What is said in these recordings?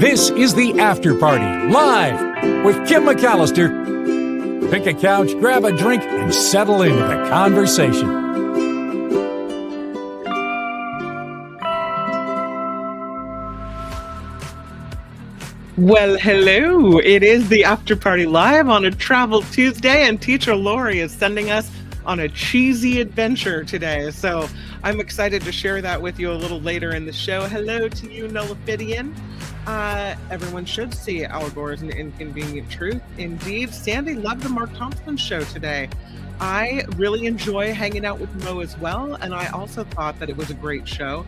This is the After Party, live with Kim McAllister. Pick a couch, grab a drink, and settle into the conversation. Well, hello. It is the After Party live on a Travel Tuesday, and Teacher Lori is sending us on a cheesy adventure today. So I'm excited to share that with you a little later in the show. Hello to you, Nullifidian. Everyone should see Al Gore's An Inconvenient Truth. Indeed, Sandy loved the Mark Thompson show today. I really enjoy hanging out with Mo as well, and I also thought that it was a great show.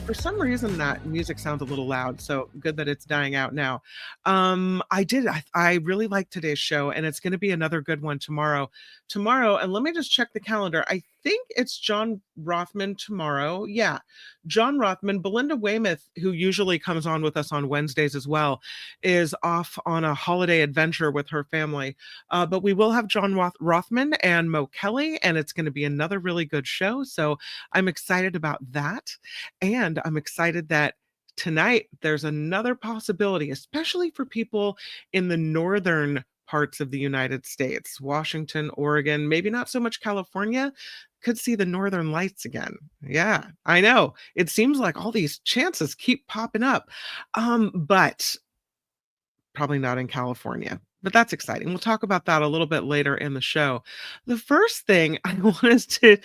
For some reason, that music sounds a little loud, so good that it's dying out now. I really like today's show, and it's going to be another good one tomorrow. And let me just check the calendar. I think it's John Rothman tomorrow. Yeah, John Rothman. Belinda Weymouth, who usually comes on with us on Wednesdays as well, is off on a holiday adventure with her family. But we will have John Rothman and Mo Kelly, and it's going to be another really good show. So I'm excited about that. And I'm excited that tonight there's another possibility, especially for people in the northern parts of the United States, Washington, Oregon, maybe not so much California, could see the northern lights again. Yeah, I know. It seems like all these chances keep popping up, but probably not in California. But that's exciting. We'll talk about that a little bit later in the show. The first thing I want us to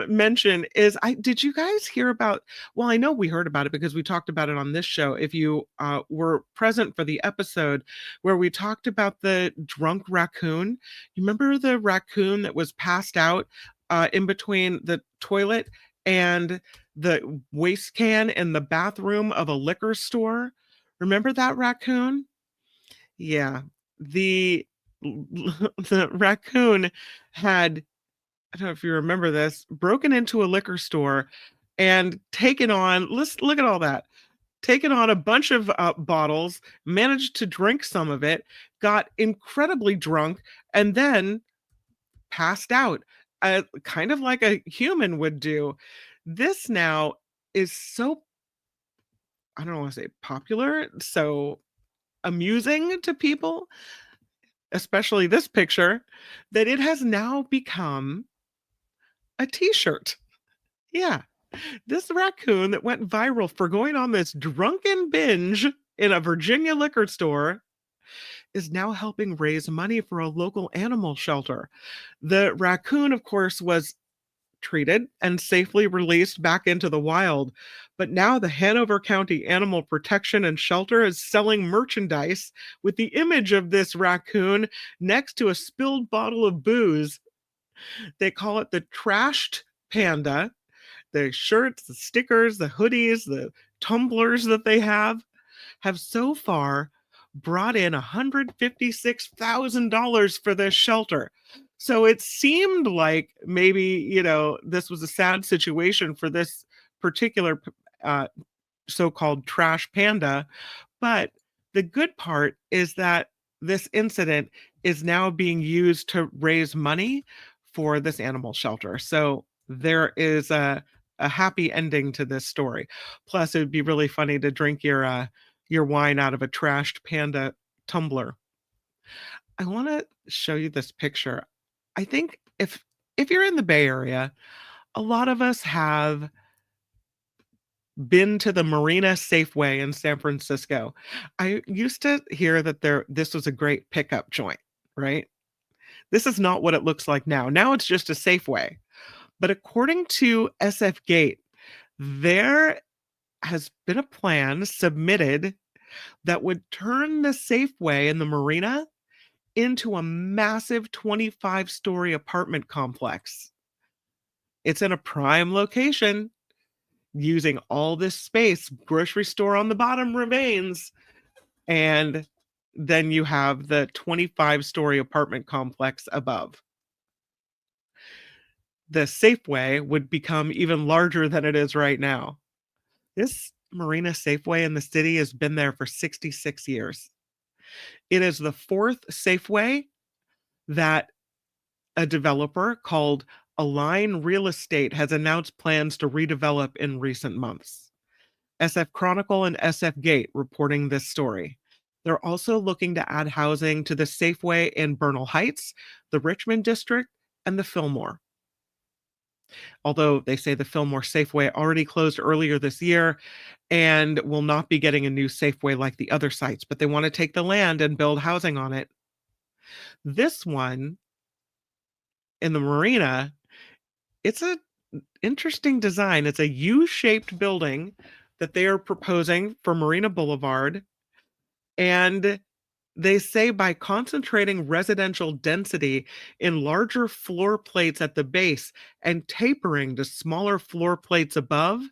mention is, did you guys hear about? Well, I know we heard about it because we talked about it on this show. If you were present for the episode where we talked about the drunk raccoon, you remember the raccoon that was passed out in between the toilet and the waste can in the bathroom of a liquor store? Remember that raccoon? Yeah, the the raccoon had, I don't know if you remember this, broken into a liquor store and taken on, let's look at all that, taken on a bunch of bottles, managed to drink some of it, got incredibly drunk, and then passed out, kind of like a human would do. This now is so, I don't want to say popular, so amusing to people, especially this picture, that it has now become a t-shirt. Yeah, this raccoon that went viral for going on this drunken binge in a Virginia liquor store is now helping raise money for a local animal shelter. The raccoon, of course, was treated and safely released back into the wild. But now the Hanover County Animal Protection and Shelter is selling merchandise with the image of this raccoon next to a spilled bottle of booze. They call it the Trashed Panda. The shirts, the stickers, the hoodies, the tumblers that they have so far brought in $156,000 for this shelter. So it seemed like maybe, this was a sad situation for this particular so-called trash panda. But the good part is that this incident is now being used to raise money for this animal shelter. So there is a happy ending to this story. Plus, it would be really funny to drink your wine out of a trashed panda tumbler. I want to show you this picture. I think if you're in the Bay Area, a lot of us have been to the Marina Safeway in San Francisco. I used to hear that this was a great pickup joint, right? This is not what it looks like now. Now it's just a Safeway. But according to SF Gate, there has been a plan submitted that would turn the Safeway in the Marina into a massive 25-story apartment complex. It's in a prime location, using all this space. Grocery store on the bottom remains, and then you have the 25-story apartment complex above. The Safeway would become even larger than it is right now. This Marina Safeway in the city has been there for 66 years. It is the fourth Safeway that a developer called Align Real Estate has announced plans to redevelop in recent months. SF Chronicle and SF Gate reporting this story. They're also looking to add housing to the Safeway in Bernal Heights, the Richmond District, and the Fillmore. Although they say the Fillmore Safeway already closed earlier this year and will not be getting a new Safeway like the other sites, but they want to take the land and build housing on it. This one in the marina, it's an interesting design. It's a U-shaped building that they are proposing for Marina Boulevard. And they say by concentrating residential density in larger floor plates at the base and tapering to smaller floor plates above,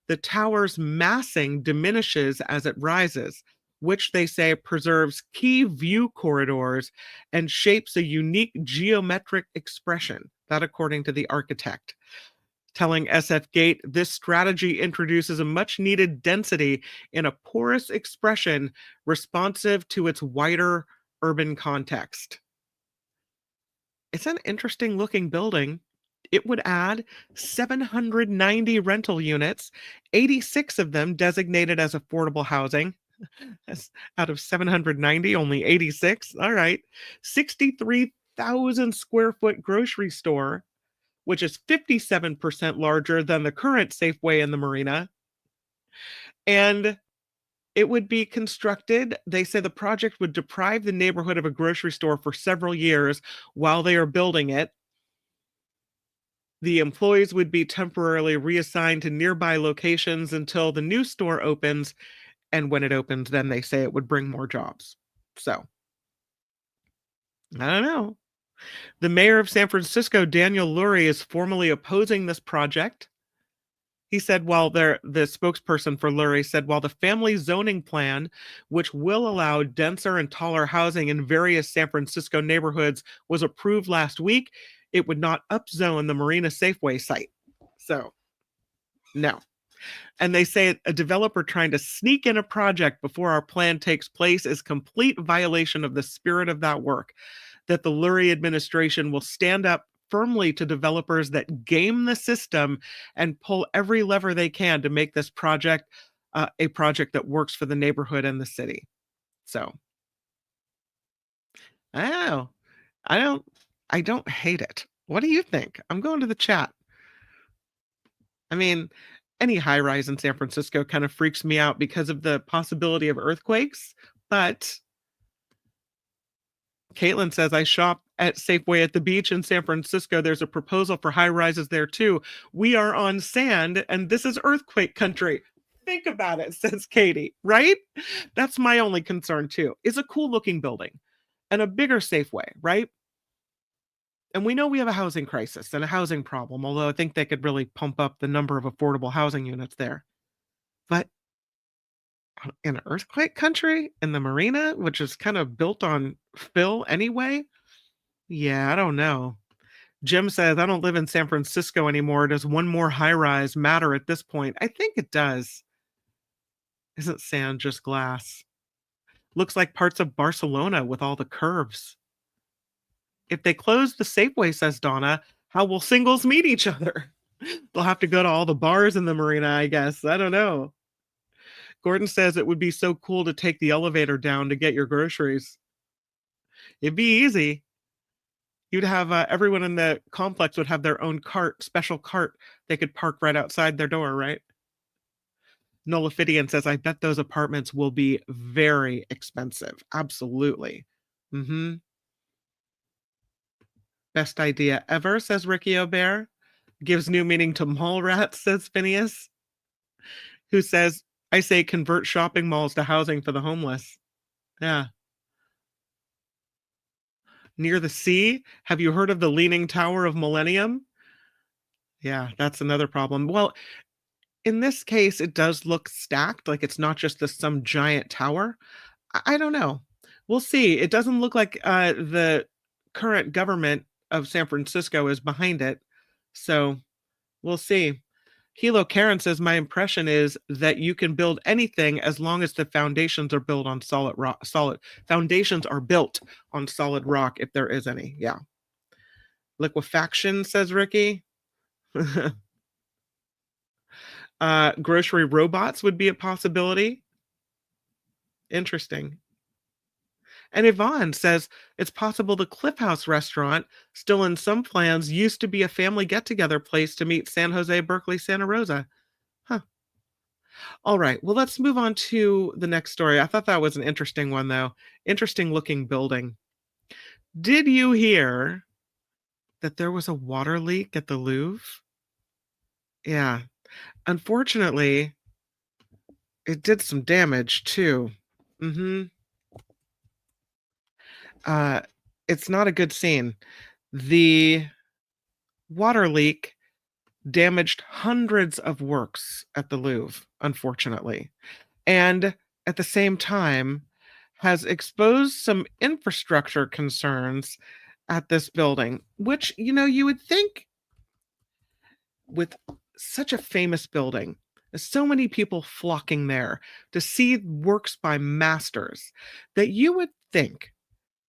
the tower's massing diminishes as it rises, which they say preserves key view corridors and shapes a unique geometric expression. That, according to the architect. Telling SF Gate, this strategy introduces a much needed density in a porous expression responsive to its wider urban context. It's an interesting looking building. It would add 790 rental units, 86 of them designated as affordable housing. Out of 790, only 86. All right. 63,000 square foot grocery store, which is 57% larger than the current Safeway in the marina. And it would be constructed. They say the project would deprive the neighborhood of a grocery store for several years while they are building it. The employees would be temporarily reassigned to nearby locations until the new store opens. And when it opens, then they say it would bring more jobs. So, I don't know. The mayor of San Francisco, Daniel Lurie, is formally opposing this project. He said, the spokesperson for Lurie said, while the family zoning plan, which will allow denser and taller housing in various San Francisco neighborhoods, was approved last week, it would not upzone the Marina Safeway site. So, no. And they say a developer trying to sneak in a project before our plan takes place is complete violation of the spirit of that work. That the Lurie administration will stand up firmly to developers that game the system and pull every lever they can to make this project a project that works for the neighborhood and the city. So, I don't hate it. What do you think? I'm going to the chat. I mean, any high rise in San Francisco kind of freaks me out because of the possibility of earthquakes, but Caitlin says, I shop at Safeway at the beach in San Francisco. There's a proposal for high rises there too. We are on sand and this is earthquake country. Think about it, says Katie, right? That's my only concern too. It's a cool looking building and a bigger Safeway, right? And we know we have a housing crisis and a housing problem, although I think they could really pump up the number of affordable housing units there. But in an earthquake country, in the marina, which is kind of built on fill anyway, yeah, I don't know. Jim says, I don't live in San Francisco anymore. Does one more high rise matter at this point? I think it does. Isn't sand just glass? Looks like parts of Barcelona with all the curves. If they close the Safeway, says Donna, how will singles meet each other? They'll have to go to all the bars in the marina, I guess. I don't know. Gordon says it would be so cool to take the elevator down to get your groceries. It'd be easy. You'd have everyone in the complex would have their own cart, special cart they could park right outside their door, right? Nolafidian says, I bet those apartments will be very expensive. Absolutely. Best idea ever, says Ricky O'Bear. Gives new meaning to mall rats, says Phineas. Who says, I say convert shopping malls to housing for the homeless. Yeah. Near the sea? Have you heard of the Leaning Tower of Millennium? Yeah, that's another problem. Well, in this case, it does look stacked, like it's not just some giant tower. I don't know. We'll see. It doesn't look like the current government of San Francisco is behind it. So we'll see. Hilo Karen says, my impression is that you can build anything as long as the foundations are built on solid rock. Foundations are built on solid rock, if there is any. Yeah. Liquefaction, says Ricky. Grocery robots would be a possibility. Interesting. And Yvonne says it's possible the Cliff House restaurant, still in some plans, used to be a family get together place to meet San Jose, Berkeley, Santa Rosa. Huh. All right. Well, let's move on to the next story. I thought that was an interesting one, though. Interesting looking building. Did you hear that there was a water leak at the Louvre? Yeah. Unfortunately, it did some damage too. Mm-hmm. Uh, it's not a good scene. The water leak damaged hundreds of works at the Louvre, unfortunately, and at the same time has exposed some infrastructure concerns at this building, which, you would think with such a famous building, so many people flocking there to see works by masters, that you would think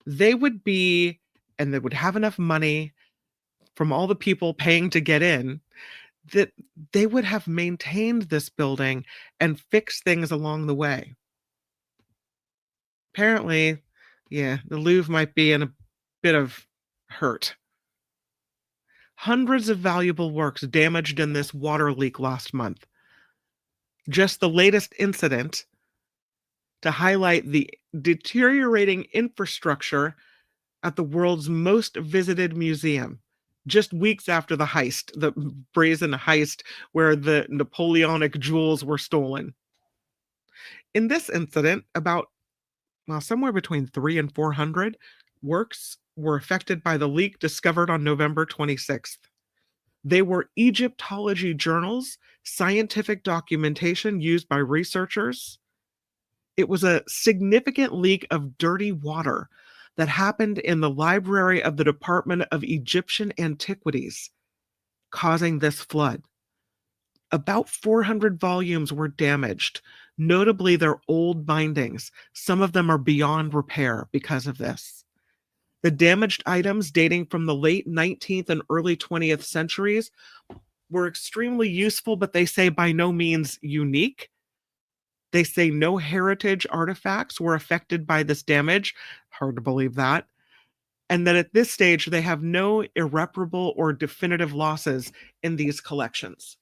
they would be, and they would have enough money from all the people paying to get in, that they would have maintained this building and fixed things along the way. Apparently, yeah, the Louvre might be in a bit of hurt. Hundreds of valuable works damaged in this water leak last month. Just the latest incident to highlight the deteriorating infrastructure at the world's most visited museum, just weeks after the heist, the brazen heist where the Napoleonic jewels were stolen. In this incident, somewhere between 300 and 400 works were affected by the leak discovered on November 26th. They were Egyptology journals, scientific documentation used by researchers. It was a significant leak of dirty water that happened in the library of the Department of Egyptian Antiquities, causing this flood. About 400 volumes were damaged, notably their old bindings. Some of them are beyond repair because of this. The damaged items dating from the late 19th and early 20th centuries were extremely useful, but they say by no means unique. They say no heritage artifacts were affected by this damage. Hard to believe that. And that at this stage, they have no irreparable or definitive losses in these collections.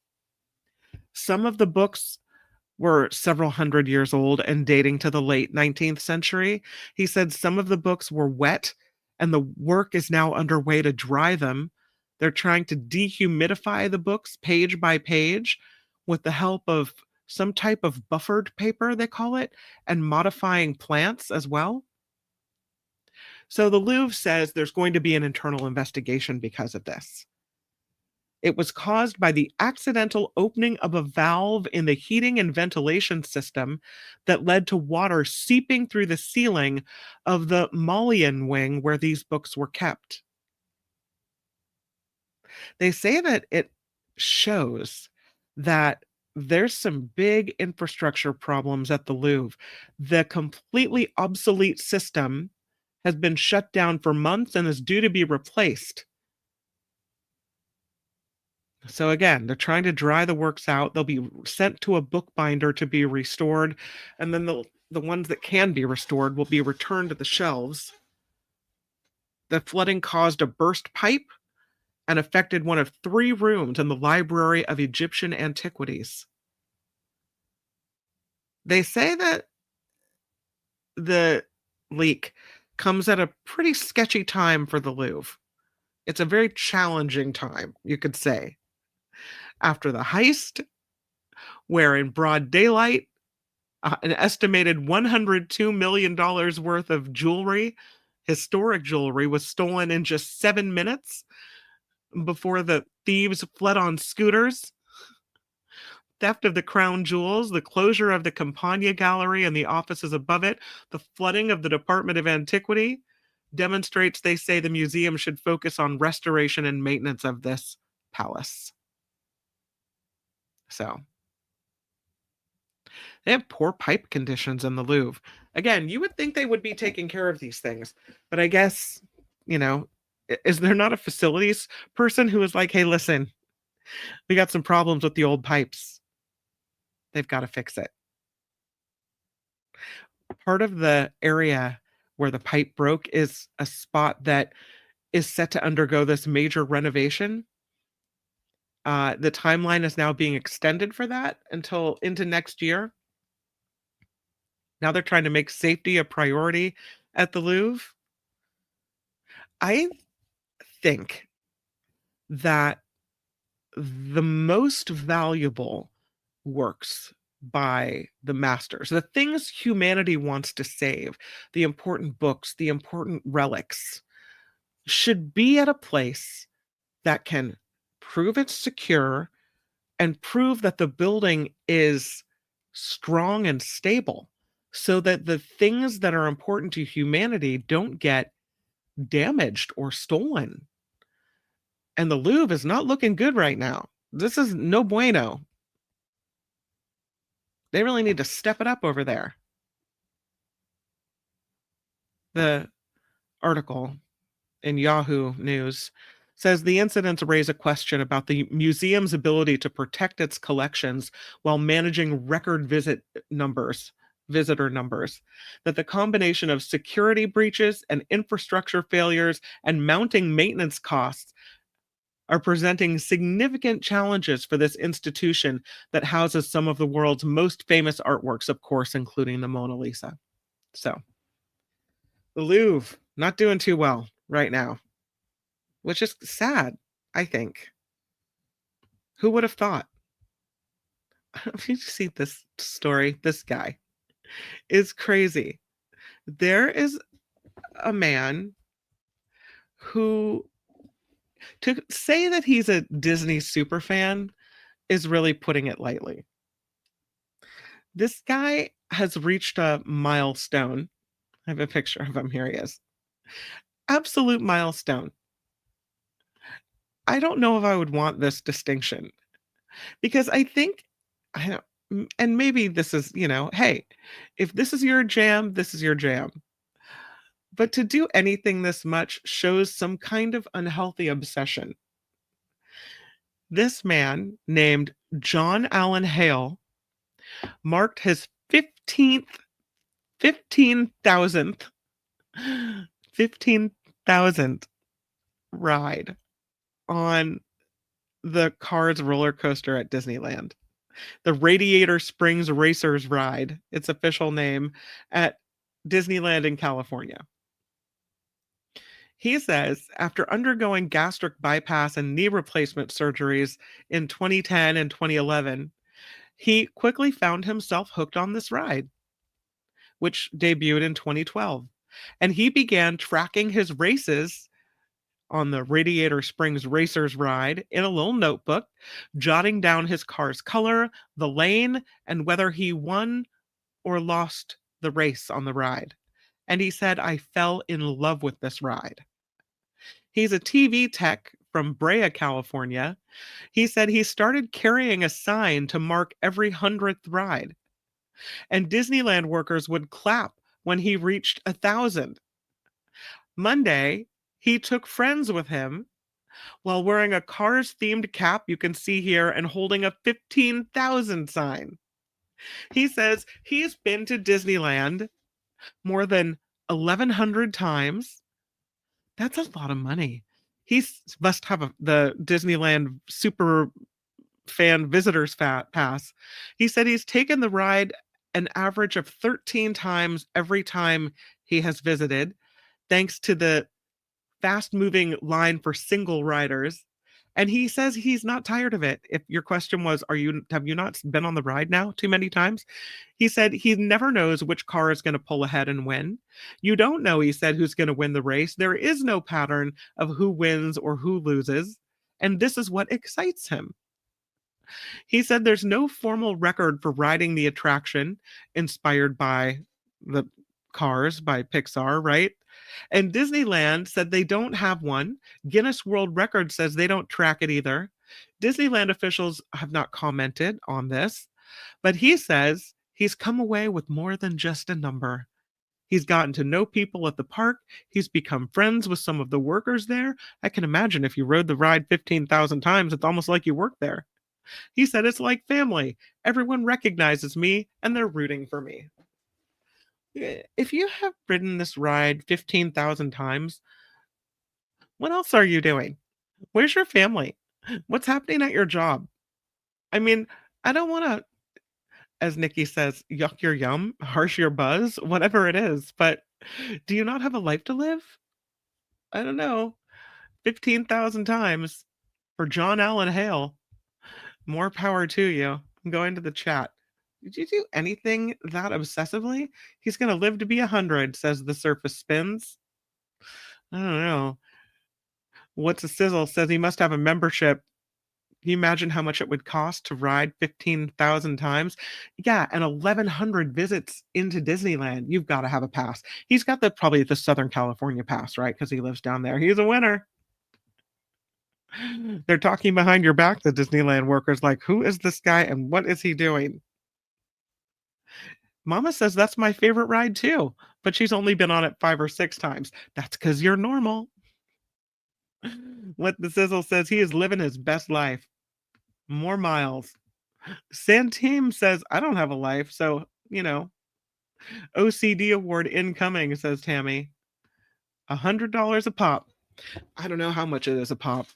Some of the books were several hundred years old and dating to the late 19th century. He said some of the books were wet and the work is now underway to dry them. They're trying to dehumidify the books page by page with the help of some type of buffered paper, they call it, and modifying plants as well. So the Louvre says there's going to be an internal investigation because of this. It was caused by the accidental opening of a valve in the heating and ventilation system that led to water seeping through the ceiling of the Mullion wing where these books were kept. They say that it shows that there's some big infrastructure problems at the Louvre. The completely obsolete system has been shut down for months and is due to be replaced. So again, they're trying to dry the works out. They'll be sent to a bookbinder to be restored, and then the ones that can be restored will be returned to the shelves. The flooding caused a burst pipe and affected one of 3 rooms in the Library of Egyptian Antiquities. They say that the leak comes at a pretty sketchy time for the Louvre. It's a very challenging time, you could say. After the heist, where in broad daylight, an estimated $102 million worth of jewelry, historic jewelry, was stolen in just 7 minutes before the thieves fled on scooters. Theft of the crown jewels, the closure of the Campagna Gallery and the offices above it, the flooding of the Department of Antiquity demonstrates, they say, the museum should focus on restoration and maintenance of this palace. So, they have poor pipe conditions in the Louvre. Again, you would think they would be taking care of these things, but I guess, is there not a facilities person who is like, hey, listen, we got some problems with the old pipes. they've got to fix it. Part of the area where the pipe broke is a spot that is set to undergo this major renovation. The timeline is now being extended for that until into next year. Now they're trying to make safety a priority at the Louvre. I think that the most valuable works by the masters, the things humanity wants to save, the important books, the important relics, should be at a place that can prove it's secure and prove that the building is strong and stable so that the things that are important to humanity don't get damaged or stolen. And the Louvre is not looking good right now. This is no bueno. They really need to step it up over there. The article in Yahoo News says the incidents raise a question about the museum's ability to protect its collections while managing record visitor numbers, that the combination of security breaches and infrastructure failures and mounting maintenance costs are presenting significant challenges for this institution that houses some of the world's most famous artworks, of course, including the Mona Lisa. So, the Louvre, not doing too well right now, which is sad, I think. Who would have thought? If you see this story, this guy is crazy. There is a man who, to say that he's a Disney superfan is really putting it lightly. This guy has reached a milestone. I have a picture of him. Here he is. Absolute milestone. I don't know if I would want this distinction because I think, and maybe this is, hey, if this is your jam, this is your jam. But to do anything this much shows some kind of unhealthy obsession. This man named John Allen Hale marked his 15,000th ride on the Cars roller coaster at Disneyland. The Radiator Springs Racers ride, its official name, at Disneyland in California. He says after undergoing gastric bypass and knee replacement surgeries in 2010 and 2011, he quickly found himself hooked on this ride, which debuted in 2012. And he began tracking his races on the Radiator Springs Racers ride in a little notebook, jotting down his car's color, the lane, and whether he won or lost the race on the ride. And he said, I fell in love with this ride. He's a TV tech from Brea, California. He said he started carrying a sign to mark every 100th ride. And Disneyland workers would clap when he reached 1,000. Monday, he took friends with him while wearing a Cars-themed cap you can see here and holding a 15,000 sign. He says he's been to Disneyland more than 1,100 times. That's a lot of money. He must have the Disneyland super fan visitors pass. He said he's taken the ride an average of 13 times every time he has visited, thanks to the fast-moving line for single riders. And he says he's not tired of it. If your question was, have you not been on the ride now too many times? He said he never knows which car is going to pull ahead and win. You don't know, he said, who's going to win the race. There is no pattern of who wins or who loses. And this is what excites him. He said there's no formal record for riding the attraction inspired by the Cars by Pixar, right? And Disneyland said they don't have one. Guinness World Records says they don't track it either. Disneyland officials have not commented on this, but he says he's come away with more than just a number. He's gotten to know people at the park. He's become friends with some of the workers there. I can imagine if you rode the ride 15,000 times, it's almost like you worked there. He said, "It's like family. Everyone recognizes me and they're rooting for me." If you have ridden this ride 15,000 times, what else are you doing? Where's your family? What's happening at your job? I mean, I don't want to, as Nikki says, yuck your yum, harsh your buzz, whatever it is, but do you not have a life to live? I don't know. 15,000 times for John Allen Hale. More power to you. I'm going to the chat. Did you do anything that obsessively? He's going to live to be 100, says the surface spins. I don't know. What's a sizzle says he must have a membership. Can you imagine how much it would cost to ride 15,000 times? Yeah, and 1,100 visits into Disneyland. You've got to have a pass. He's got probably the Southern California pass, right? Because he lives down there. He's a winner. They're talking behind your back, the Disneyland workers, like, who is this guy and what is he doing? Mama says that's my favorite ride too, but she's only been on it 5 or 6 times. That's because you're normal. What the sizzle says, he is living his best life. More miles. Santeem says, I don't have a life, so, OCD award incoming, says Tammy. $100 a pop. I don't know how much it is a pop.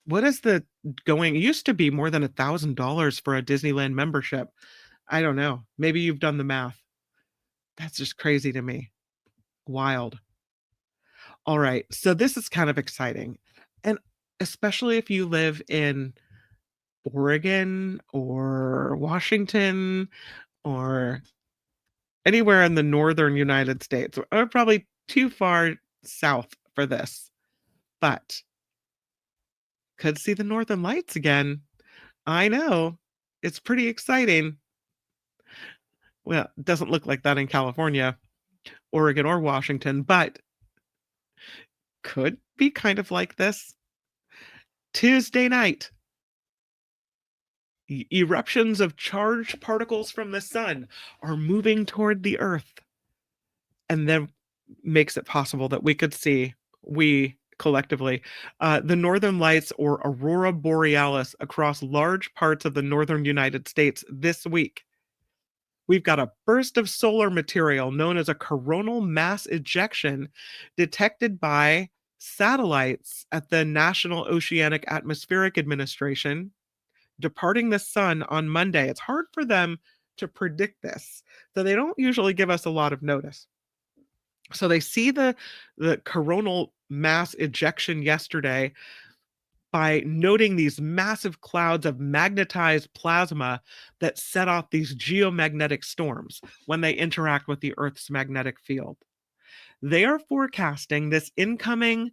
What is the going? It used to be more than $1,000 for a Disneyland membership. I don't know. Maybe you've done the math. That's just crazy to me. Wild. All right. So this is kind of exciting. And especially if you live in Oregon or Washington or anywhere in the northern United States, or probably too far south for this, but could see the Northern Lights again. I know. It's pretty exciting. Well, it doesn't look like that in California, Oregon, or Washington, but could be kind of like this. Tuesday night, eruptions of charged particles from the sun are moving toward the Earth, and then makes it possible that we could see, we collectively, the Northern Lights or Aurora Borealis across large parts of the northern United States this week. We've got a burst of solar material known as a coronal mass ejection detected by satellites at the National Oceanic Atmospheric Administration departing the sun on Monday. It's hard for them to predict this, so they don't usually give us a lot of notice. So they see the coronal mass ejection yesterday by noting these massive clouds of magnetized plasma that set off these geomagnetic storms when they interact with the Earth's magnetic field. They are forecasting this incoming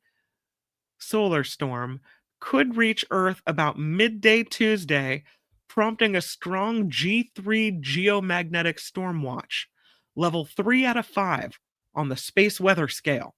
solar storm could reach Earth about midday Tuesday, prompting a strong G3 geomagnetic storm watch, level 3 out of 5 on the space weather scale.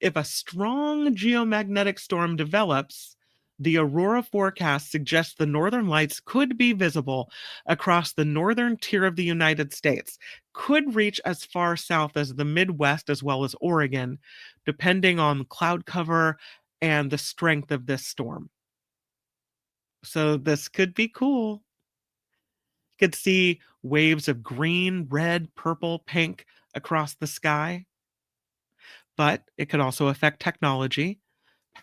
If a strong geomagnetic storm develops, the aurora forecast suggests the northern lights could be visible across the northern tier of the United States, could reach as far south as the Midwest as well as Oregon, depending on cloud cover and the strength of this storm. So this could be cool. You could see waves of green, red, purple, pink across the sky. But it could also affect technology,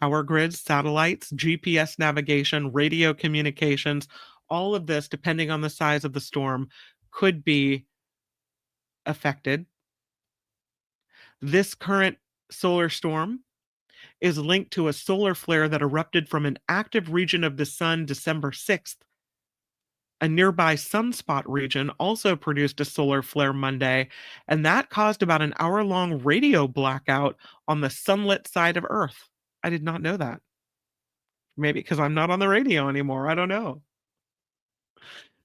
power grids, satellites, GPS navigation, radio communications. All of this, depending on the size of the storm, could be affected. This current solar storm is linked to a solar flare that erupted from an active region of the sun December 6th. A nearby sunspot region also produced a solar flare Monday, and that caused about an hour-long radio blackout on the sunlit side of Earth. I did not know that. Maybe because I'm not on the radio anymore. I don't know.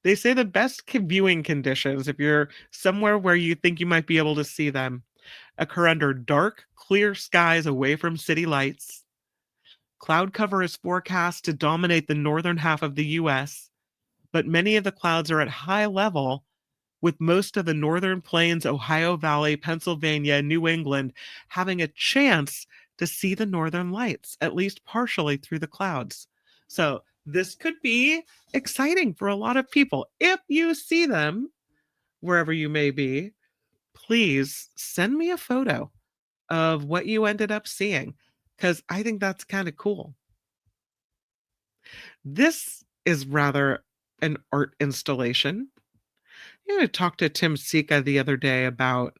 They say the best viewing conditions, if you're somewhere where you think you might be able to see them, occur under dark, clear skies away from city lights. Cloud cover is forecast to dominate the northern half of the U.S., but many of the clouds are at high level, with most of the northern plains, Ohio Valley, Pennsylvania, New England having a chance to see the northern lights, at least partially through the clouds. So This could be exciting for a lot of people. If you see them wherever you may be, please send me a photo of what you ended up seeing, because I think that's kind of cool. This is rather an art installation. I talked to Tim Sika the other day about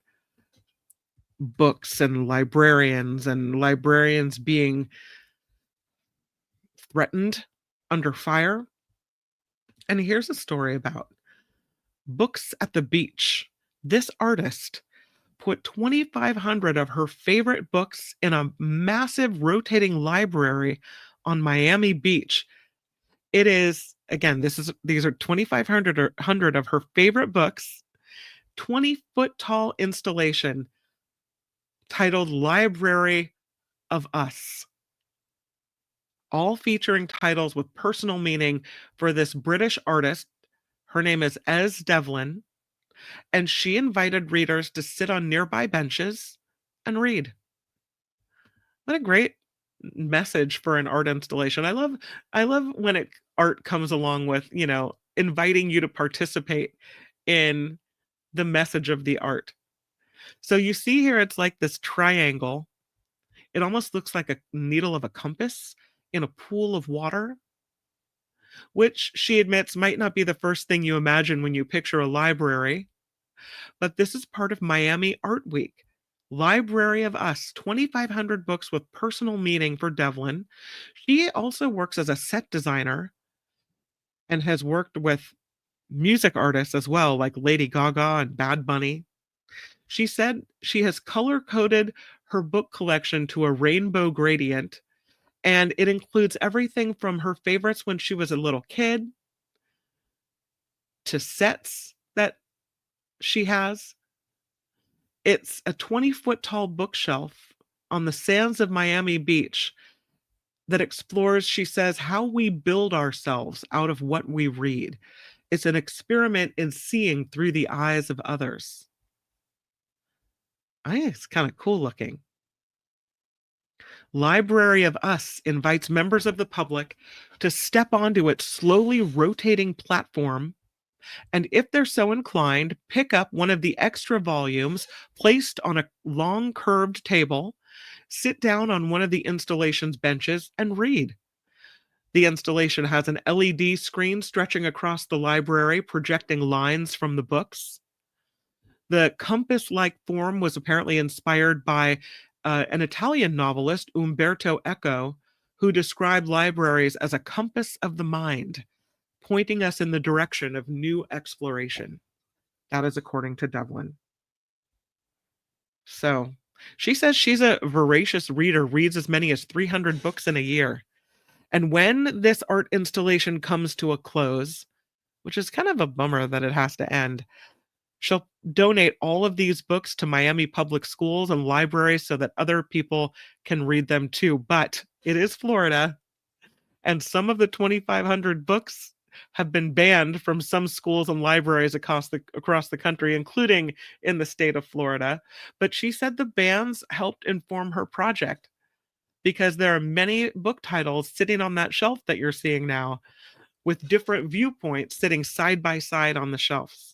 books and librarians being threatened under fire. And here's a story about books at the beach. This artist put 2,500 of her favorite books in a massive rotating library on Miami Beach. It is, again, these are 2,500 or 100 of her favorite books, 20-foot tall installation titled Library of Us, all featuring titles with personal meaning for this British artist. Her name is Ez Devlin, and she invited readers to sit on nearby benches and read. What a great message for an art installation. I love when art comes along with, inviting you to participate in the message of the art. So you see here, it's like this triangle. It almost looks like a needle of a compass in a pool of water, which she admits might not be the first thing you imagine when you picture a library. But this is part of Miami Art Week. Library of Us, 2,500 books with personal meaning for Devlin. She also works as a set designer and has worked with music artists as well, like Lady Gaga and Bad Bunny. She said she has color-coded her book collection to a rainbow gradient, and it includes everything from her favorites when she was a little kid to sets that she has. It's a 20-foot tall bookshelf on the sands of Miami Beach that explores, she says, how we build ourselves out of what we read. It's an experiment in seeing through the eyes of others. I think it's kind of cool looking. Library of Us invites members of the public to step onto its slowly rotating platform, and if they're so inclined, pick up one of the extra volumes placed on a long curved table, sit down on one of the installation's benches, and read. The installation has an LED screen stretching across the library, projecting lines from the books. The compass-like form was apparently inspired by an Italian novelist, Umberto Eco, who described libraries as a compass of the mind, pointing us in the direction of new exploration. That is according to Devlin. So she says she's a voracious reader, reads as many as 300 books in a year. And when this art installation comes to a close, which is kind of a bummer that it has to end, she'll donate all of these books to Miami public schools and libraries so that other people can read them too. But it is Florida, and some of the 2,500 books have been banned from some schools and libraries across the country, including in the state of Florida. But she said the bans helped inform her project, because there are many book titles sitting on that shelf that you're seeing now with different viewpoints sitting side by side on the shelves.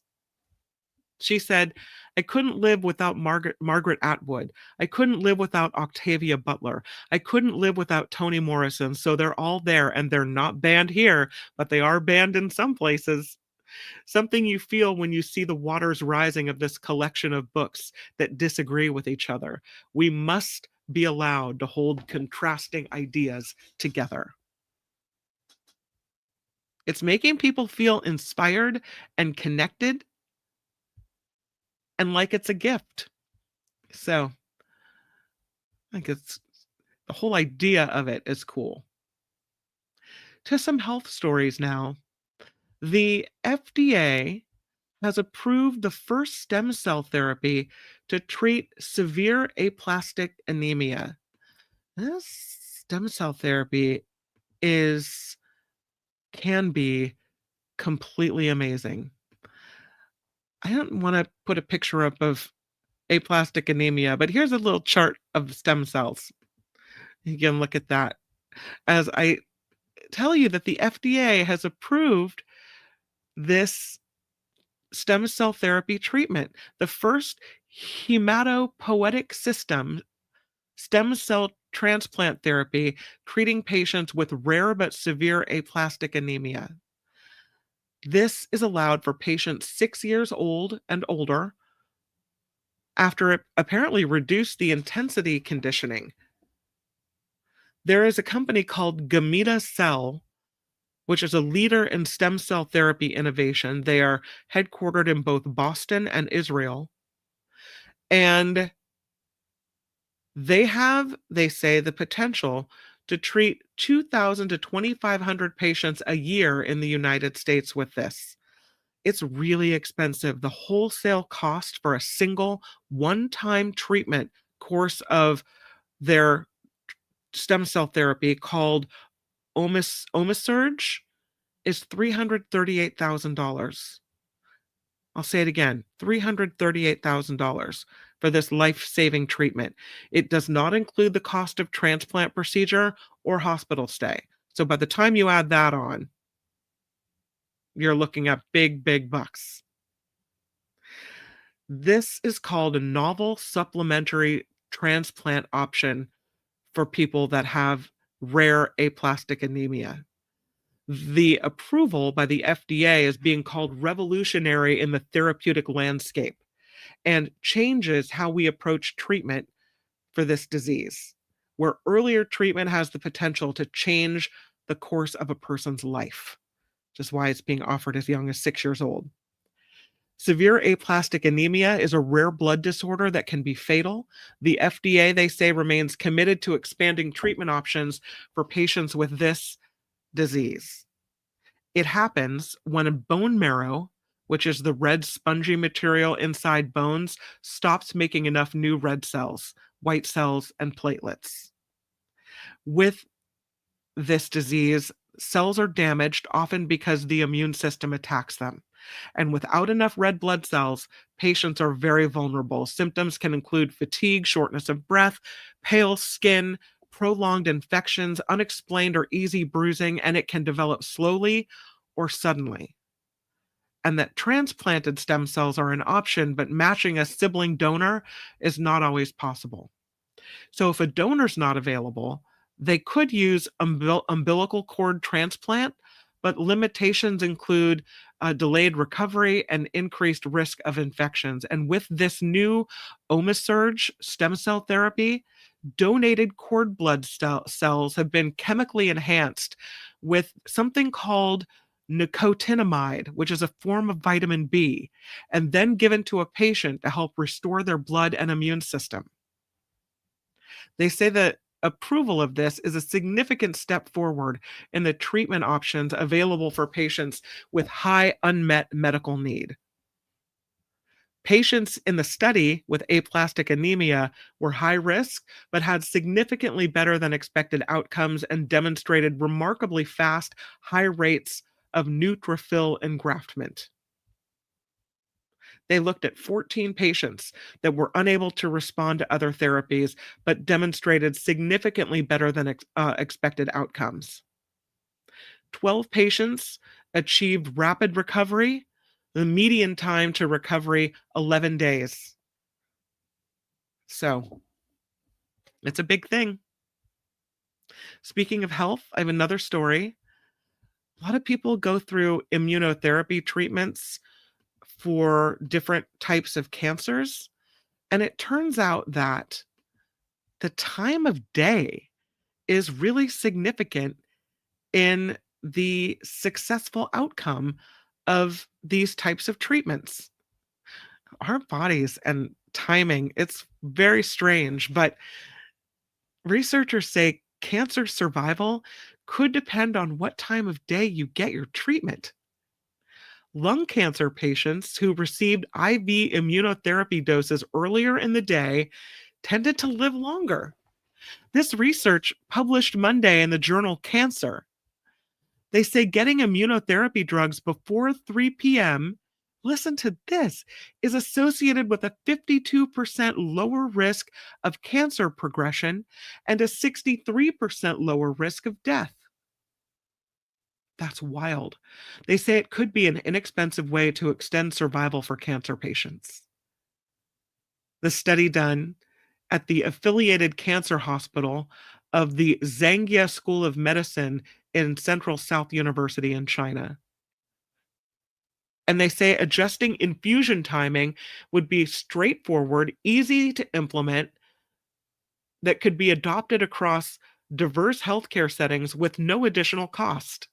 She said, I couldn't live without Margaret Atwood. I couldn't live without Octavia Butler. I couldn't live without Toni Morrison. So they're all there, and they're not banned here, but they are banned in some places. Something you feel when you see the waters rising of this collection of books that disagree with each other. We must be allowed to hold contrasting ideas together. It's making people feel inspired and connected, and like it's a gift. So I think it's the whole idea of it is cool. To some health stories now. The FDA has approved the first stem cell therapy to treat severe aplastic anemia. This stem cell therapy can be completely amazing. I don't want to put a picture up of aplastic anemia, but here's a little chart of stem cells. You can look at that. tell you that the FDA has approved this stem cell therapy treatment, the first hematopoietic system stem cell transplant therapy treating patients with rare but severe aplastic anemia. This is allowed for patients 6 years old and older after it apparently reduced the intensity conditioning. There is a company called Gamida Cell, which is a leader in stem cell therapy innovation. They are headquartered in both Boston and Israel. And they have, they say, the potential to treat 2,000 to 2,500 patients a year in the United States with this. It's really expensive. The wholesale cost for a single one-time treatment course of their stem cell therapy called Omisurge is $338,000. I'll say it again, $338,000 for this life-saving treatment. It does not include the cost of transplant procedure or hospital stay. So by the time you add that on, you're looking at big, big bucks. This is called a novel supplementary transplant option for people that have rare aplastic anemia. The approval by the FDA is being called revolutionary in the therapeutic landscape and changes how we approach treatment for this disease, where earlier treatment has the potential to change the course of a person's life, which is why it's being offered as young as 6 years old. Severe aplastic anemia is a rare blood disorder that can be fatal. The FDA, they say, remains committed to expanding treatment options for patients with this disease. It happens when a bone marrow, which is the red spongy material inside bones, stops making enough new red cells, white cells, and platelets. With this disease, cells are damaged, often because the immune system attacks them. And without enough red blood cells, patients are very vulnerable. Symptoms can include fatigue, shortness of breath, pale skin, prolonged infections, unexplained or easy bruising, and it can develop slowly or suddenly. And that transplanted stem cells are an option, but matching a sibling donor is not always possible. So if a donor's not available, they could use umbilical cord transplant, but limitations include delayed recovery and increased risk of infections. And with this new Omisurge stem cell therapy, donated cord blood cells have been chemically enhanced with something called nicotinamide, which is a form of vitamin B, and then given to a patient to help restore their blood and immune system. They say that approval of this is a significant step forward in the treatment options available for patients with high unmet medical need. Patients in the study with aplastic anemia were high risk, but had significantly better than expected outcomes and demonstrated remarkably fast, high rates of neutrophil engraftment. They looked at 14 patients that were unable to respond to other therapies, but demonstrated significantly better than expected outcomes. 12 patients achieved rapid recovery, the median time to recovery, 11 days. So it's a big thing. Speaking of health, I have another story. A lot of people go through immunotherapy treatments for different types of cancers. And it turns out that the time of day is really significant in the successful outcome of these types of treatments. Our bodies and timing, it's very strange, but researchers say cancer survival could depend on what time of day you get your treatment. Lung cancer patients who received IV immunotherapy doses earlier in the day tended to live longer. This research published Monday in the journal Cancer. They say getting immunotherapy drugs before 3 p.m., listen to this, is associated with a 52% lower risk of cancer progression and a 63% lower risk of death. That's wild. They say it could be an inexpensive way to extend survival for cancer patients. The study done at the affiliated cancer hospital of the Zhangya School of Medicine in Central South University in China. And they say adjusting infusion timing would be straightforward, easy to implement, that could be adopted across diverse healthcare settings with no additional cost.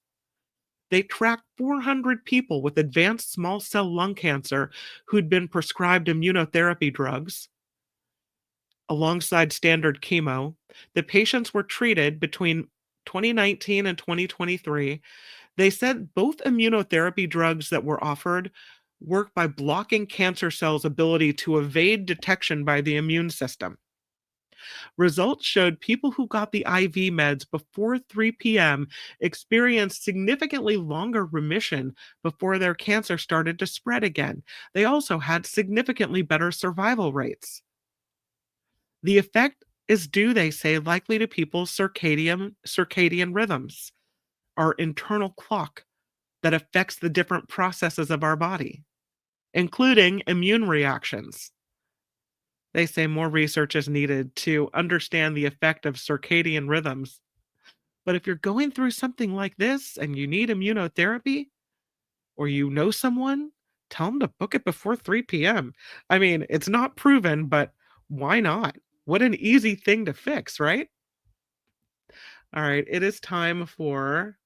They tracked 400 people with advanced small cell lung cancer who'd been prescribed immunotherapy drugs alongside standard chemo. The patients were treated between 2019 and 2023. They said both immunotherapy drugs that were offered work by blocking cancer cells' ability to evade detection by the immune system. Results showed people who got the IV meds before 3 p.m. experienced significantly longer remission before their cancer started to spread again. They also had significantly better survival rates. The effect is due, they say, likely to people's circadian rhythms, our internal clock that affects the different processes of our body, including immune reactions. They say more research is needed to understand the effect of circadian rhythms. But if you're going through something like this and you need immunotherapy, or you know someone, tell them to book it before 3 p.m. I mean, it's not proven, but why not? What an easy thing to fix, right? All right, it is time for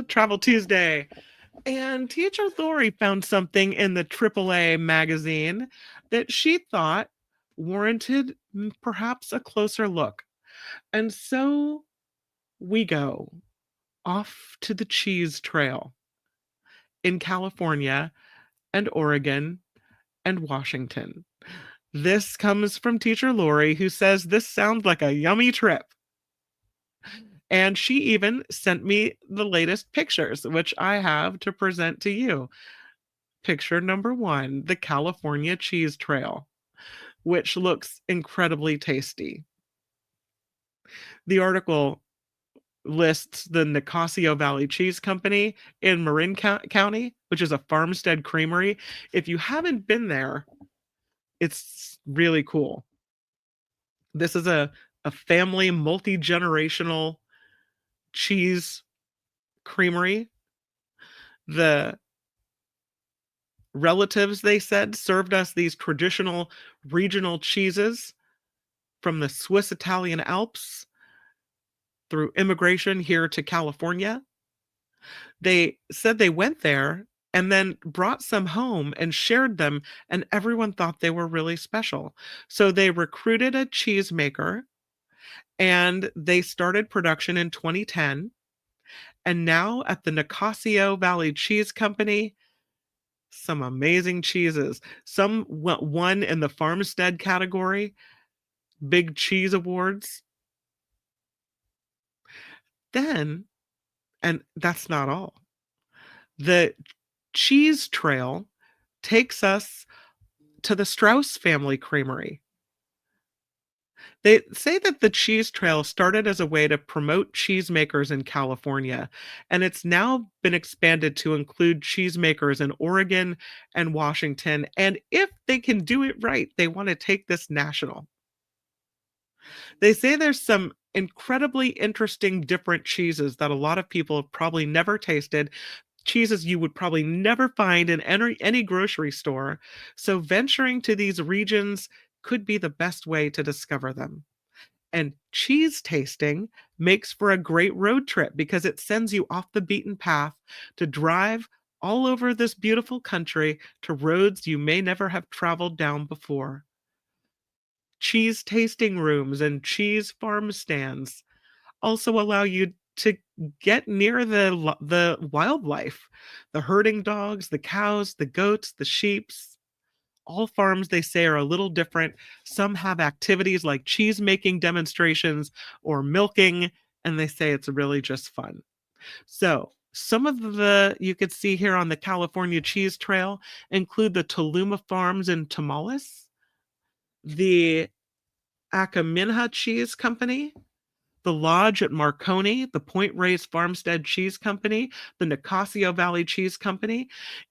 Travel Tuesday. And Teacher Lori found something in the AAA magazine that she thought warranted perhaps a closer look. And so we go off to the cheese trail in California and Oregon and Washington. This comes from Teacher Lori, who says this sounds like a yummy trip. And she even sent me the latest pictures, which I have to present to you. Picture number 1, the California Cheese Trail, which looks incredibly tasty. The article lists the Nicasio Valley Cheese Company in Marin County, which is a farmstead creamery. If you haven't been there, it's really cool. This is a family, multi-generational cheese creamery. The relatives, they said, served us these traditional regional cheeses from the Swiss Italian Alps through immigration here to California. They said they went there and then brought some home and shared them, and everyone thought they were really special. So they recruited a cheesemaker and they started production in 2010. And now at the Nicasio Valley Cheese Company, some amazing cheeses. Some won in the farmstead category, big cheese awards. Then, and that's not all, the cheese trail takes us to the Strauss family creamery. They say that the cheese trail started as a way to promote cheesemakers in California, and it's now been expanded to include cheesemakers in Oregon and Washington. And if they can do it right, they want to take this national. They say there's some incredibly interesting different cheeses that a lot of people have probably never tasted, cheeses you would probably never find in any grocery store. So venturing to these regions could be the best way to discover them. And cheese tasting makes for a great road trip because it sends you off the beaten path to drive all over this beautiful country to roads you may never have traveled down before. Cheese tasting rooms and cheese farm stands also allow you to get near the wildlife, the herding dogs, the cows, the goats, the sheeps. All farms, they say, are a little different. Some have activities like cheese making demonstrations or milking, and they say it's really just fun. So some of the you could see here on the California Cheese Trail include the Tuluma Farms in Tamaulipas, the Akaminha Cheese Company, the Lodge at Marconi, the Point Reyes Farmstead Cheese Company, the Nicasio Valley Cheese Company.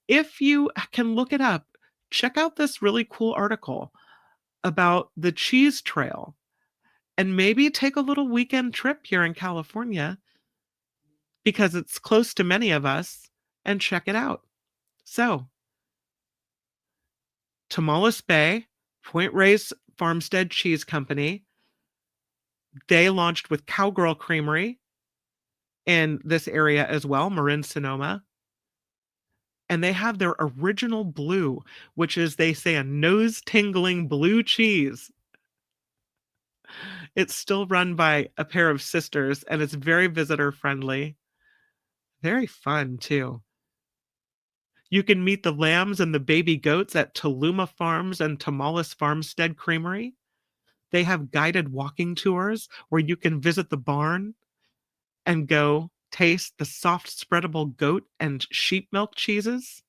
If you can look it up, check out this really cool article about the cheese trail and maybe take a little weekend trip here in California because it's close to many of us and check it out. So, Tomales Bay, Point Reyes Farmstead Cheese Company, they launched with Cowgirl Creamery in this area as well, Marin Sonoma. And they have their original blue, which is, they say, a nose-tingling blue cheese. It's still run by a pair of sisters, and it's very visitor-friendly. Very fun, too. You can meet the lambs and the baby goats at Tuluma Farms and Tomales Farmstead Creamery. They have guided walking tours where you can visit the barn and go taste the soft spreadable goat and sheep milk cheeses.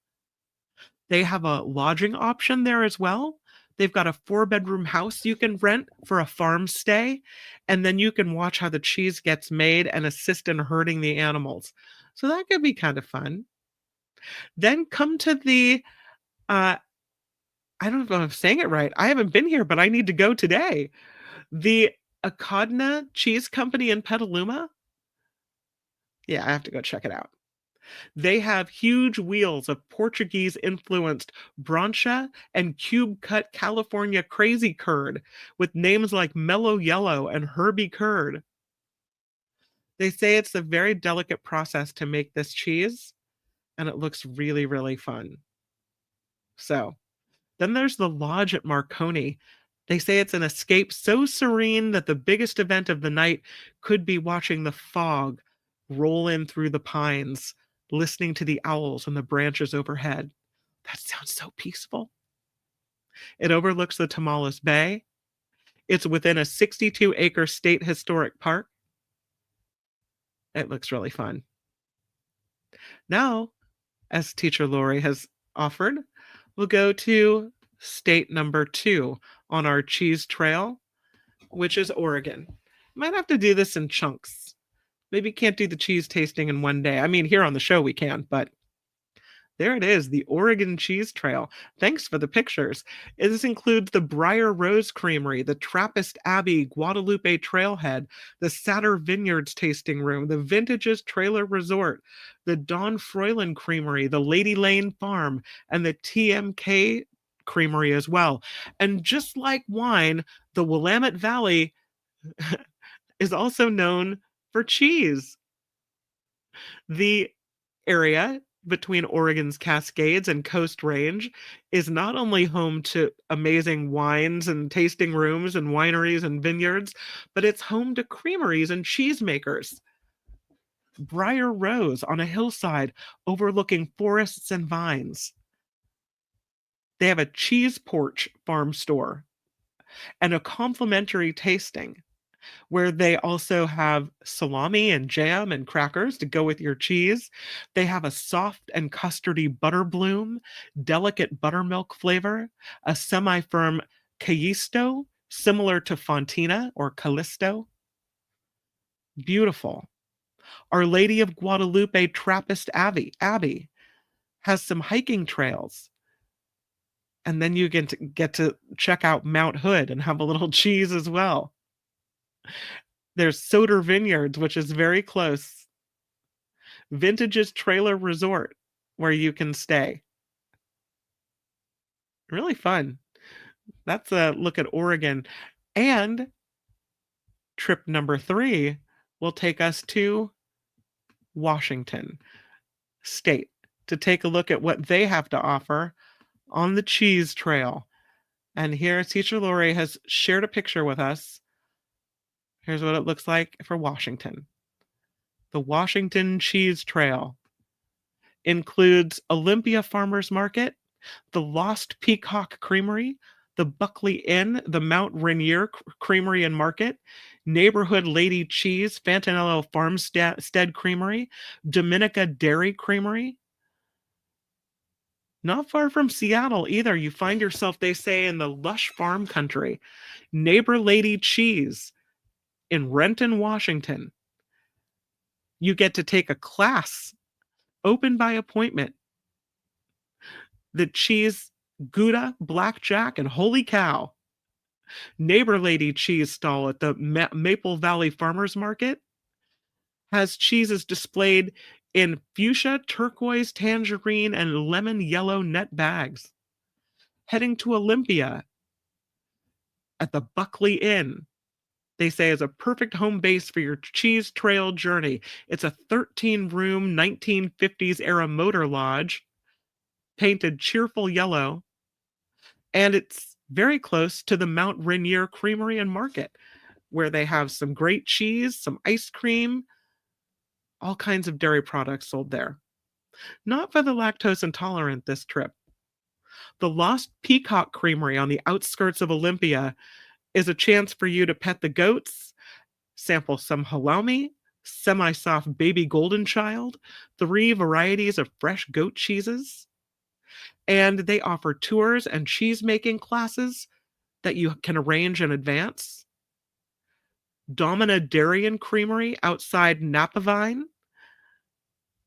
They have a lodging option there as well. They've got a 4-bedroom house you can rent for a farm stay, and then you can watch how the cheese gets made and assist in herding the animals. So that could be kind of fun. Then come to the, I don't know if I'm saying it right. I haven't been here, but I need to go today. The Acadna Cheese Company in Petaluma. Yeah, I have to go check it out. They have huge wheels of Portuguese-influenced Brancha and cube-cut California Crazy Curd with names like Mellow Yellow and Herbie Curd. They say it's a very delicate process to make this cheese, and it looks really, really fun. So, then there's the Lodge at Marconi. They say it's an escape so serene that the biggest event of the night could be watching the fog roll in through the pines, listening to the owls in the branches overhead. That sounds so peaceful. It overlooks the Tomales Bay. It's within a 62-acre state historic park. It looks really fun. Now, as Teacher Lori has offered, we'll go to state number 2 on our cheese trail, which is Oregon. Might have to do this in chunks. Maybe can't do the cheese tasting in one day. I mean, here on the show we can, but there it is, the Oregon Cheese Trail. Thanks for the pictures. This includes the Briar Rose Creamery, the Trappist Abbey Guadalupe Trailhead, the Satter Vineyards Tasting Room, the Vintages Trailer Resort, the Don Froylan Creamery, the Lady Lane Farm, and the TMK Creamery as well. And just like wine, the Willamette Valley is also known for cheese. The area between Oregon's Cascades and Coast Range is not only home to amazing wines and tasting rooms and wineries and vineyards, but it's home to creameries and cheesemakers. Briar Rose on a hillside overlooking forests and vines. They have a cheese porch farm store and a complimentary tasting where they also have salami and jam and crackers to go with your cheese. They have a soft and custardy butter bloom, delicate buttermilk flavor, a semi-firm Callisto, similar to Fontina or Callisto. Beautiful. Our Lady of Guadalupe Trappist Abbey has some hiking trails. And then you get to check out Mount Hood and have a little cheese as well. There's Soder Vineyards, which is very close. Vintages Trailer Resort, where you can stay. Really fun. That's a look at Oregon. And trip number 3 will take us to Washington State to take a look at what they have to offer on the cheese trail. And here, Teacher Lori has shared a picture with us. Here's what it looks like for Washington. The Washington Cheese Trail includes Olympia Farmers Market, the Lost Peacock Creamery, the Buckley Inn, the Mount Rainier Creamery and Market, Neighborhood Lady Cheese, Fantanello Farmstead Creamery, Dominica Dairy Creamery. Not far from Seattle either. You find yourself, they say, in the lush farm country. Neighbor Lady Cheese, in Renton, Washington. You get to take a class open by appointment. The cheese Gouda, Blackjack, and Holy Cow. Neighbor Lady cheese stall at the Maple Valley Farmers Market has cheeses displayed in fuchsia, turquoise, tangerine, and lemon yellow net bags. Heading to Olympia at the Buckley Inn, they say is a perfect home base for your cheese trail journey. It's a 13-room 1950s era motor lodge, painted cheerful yellow, and it's very close to the Mount Rainier Creamery and Market, where they have some great cheese, some ice cream, all kinds of dairy products sold there. Not for the lactose intolerant this trip. The Lost Peacock Creamery on the outskirts of Olympia is a chance for you to pet the goats, sample some halloumi, semi-soft baby golden child, 3 varieties of fresh goat cheeses, and they offer tours and cheese-making classes that you can arrange in advance. Domina Dairy and Creamery outside Napavine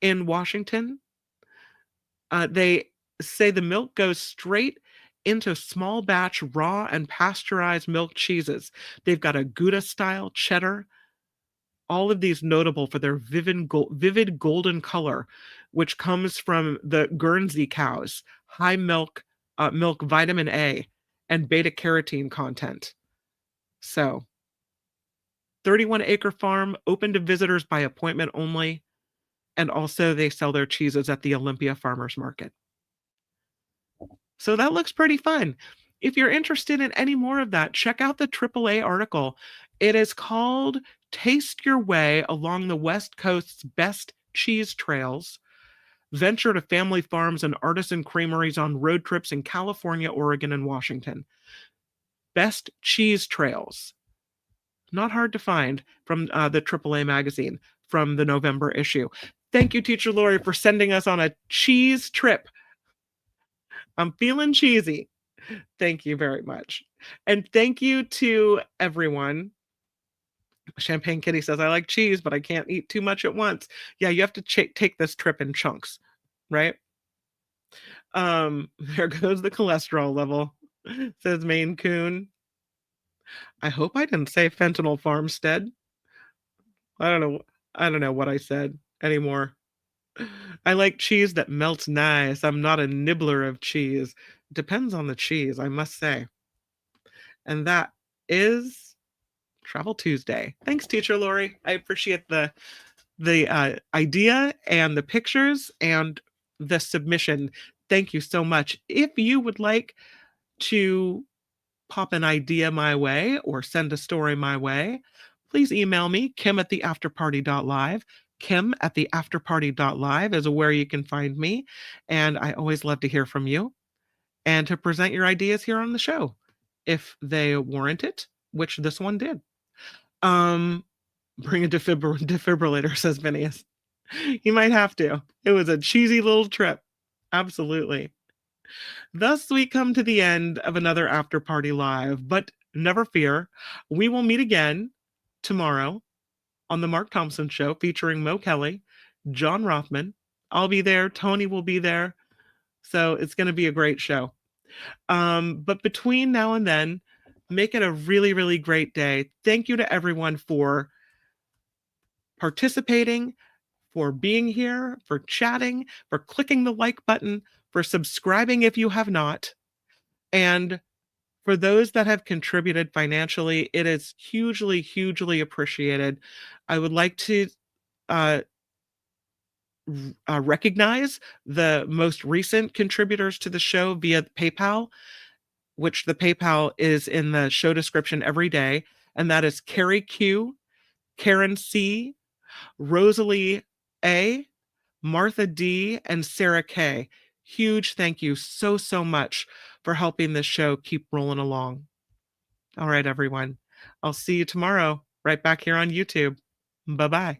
in Washington. They say the milk goes straight into small batch raw and pasteurized milk cheeses. They've got a Gouda style cheddar, all of these notable for their vivid golden color, which comes from the Guernsey cows, high milk vitamin A and beta carotene content. So 31-acre farm, open to visitors by appointment only. And also they sell their cheeses at the Olympia Farmers Market. So that looks pretty fun. If you're interested in any more of that, check out the AAA article. It is called Taste Your Way Along the West Coast's Best Cheese Trails. Venture to family farms and artisan creameries on road trips in California, Oregon, and Washington. Best Cheese Trails. Not hard to find from the AAA magazine from the November issue. Thank you, Teacher Lori, for sending us on a cheese trip. I'm feeling cheesy. Thank you very much. And thank you to everyone. Champagne Kitty says, I like cheese, but I can't eat too much at once. Yeah, you have to take this trip in chunks, right? There goes the cholesterol level, says Maine Coon. I hope I didn't say Fentanyl Farmstead. I don't know what I said anymore. I like cheese that melts nice. I'm not a nibbler of cheese. Depends on the cheese, I must say. And that is Travel Tuesday. Thanks, Teacher Lori. I appreciate the idea and the pictures and the submission. Thank you so much. If you would like to pop an idea my way or send a story my way, please email me, kim@theafterparty.live. kim@theafterparty.live is where you can find me. And I always love to hear from you and to present your ideas here on the show if they warrant it, which this one did. Bring a defibrillator, says Phineas. You might have to. It was a cheesy little trip. Absolutely. Thus, we come to the end of another After Party Live, but never fear, we will meet again tomorrow on the Mark Thompson Show featuring Mo Kelly, John Rothman. I'll be there. Tony will be there. So it's going to be a great show. But between now and then, make it a really, really great day. Thank you to everyone for participating, for being here, for chatting, for clicking the like button, for subscribing if you have not. And for those that have contributed financially, it is hugely, hugely appreciated. I would like to recognize the most recent contributors to the show via PayPal, which the PayPal is in the show description every day. And that is Carrie Q, Karen C, Rosalie A, Martha D, and Sarah K. Huge thank you so much for helping this show keep rolling along. All right, everyone. I'll see you tomorrow right back here on YouTube. Bye-bye.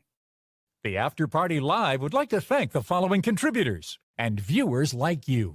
The After Party Live would like to thank the following contributors and viewers like you.